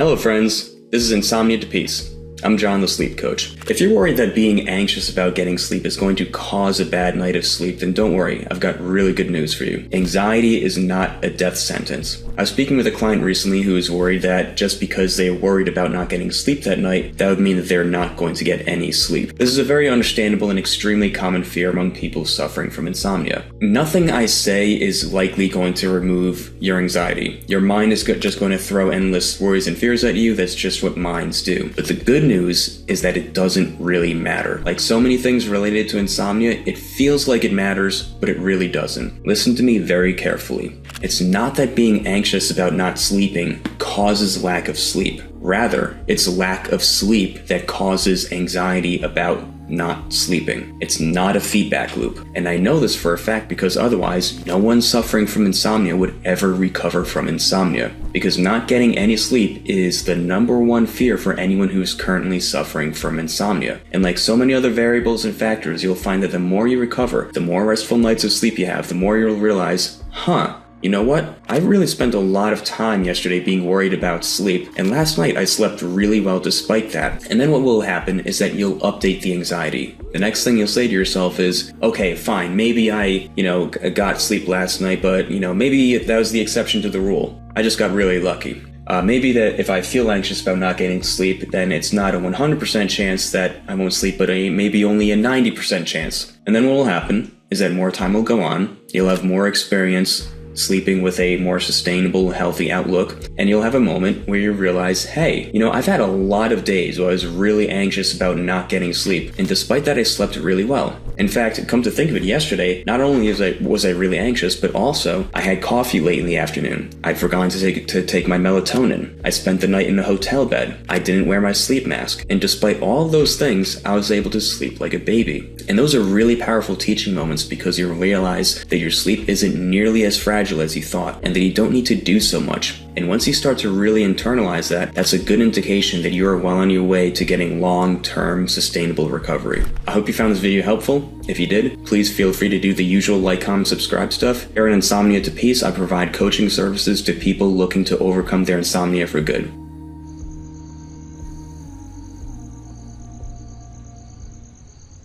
Hello friends, this is Insomnia to Peace. I'm John, the sleep coach. If you're worried that being anxious about getting sleep is going to cause a bad night of sleep, then don't worry, I've got really good news for you. Anxiety is not a death sentence. I was speaking with a client recently who was worried that just because they're worried about not getting sleep that night, that would mean that they're not going to get any sleep. This is a very understandable and extremely common fear among people suffering from insomnia. Nothing I say is likely going to remove your anxiety. Your mind is just going to throw endless worries and fears at you. That's just what minds do. But the good news is that it doesn't really matter. Like so many things related to insomnia, it feels like it matters, but it really doesn't. Listen to me very carefully. It's not that being anxious about not sleeping causes lack of sleep. Rather, it's lack of sleep that causes anxiety about not sleeping. It's not a feedback loop. And I know this for a fact because otherwise, no one suffering from insomnia would ever recover from insomnia. Because not getting any sleep is the #1 fear for anyone who's currently suffering from insomnia. And like so many other variables and factors, you'll find that the more you recover, the more restful nights of sleep you have, the more you'll realize, you know what? I really spent a lot of time yesterday being worried about sleep, and last night I slept really well despite that. And then what will happen is that you'll update the anxiety. The next thing you'll say to yourself is, okay, fine, maybe I got sleep last night, but, maybe that was the exception to the rule. I just got really lucky. Maybe that if I feel anxious about not getting sleep, then it's not a 100% chance that I won't sleep, but maybe only a 90% chance. And then what will happen is that more time will go on, you'll have more experience sleeping with a more sustainable, healthy outlook, and you'll have a moment where you realize, hey, I've had a lot of days where I was really anxious about not getting sleep, and despite that I slept really well. In fact, come to think of it, yesterday, not only was I really anxious, but also I had coffee late in the afternoon. I'd forgotten to take my melatonin. I spent the night in a hotel bed. I didn't wear my sleep mask. And despite all those things, I was able to sleep like a baby. And those are really powerful teaching moments because you realize that your sleep isn't nearly as fragile as you thought, and that you don't need to do so much. And once you start to really internalize that, that's a good indication that you are well on your way to getting long-term sustainable recovery. I hope you found this video helpful. If you did, please feel free to do the usual like, comment, subscribe stuff. Here at Insomnia to Peace, I provide coaching services to people looking to overcome their insomnia for good.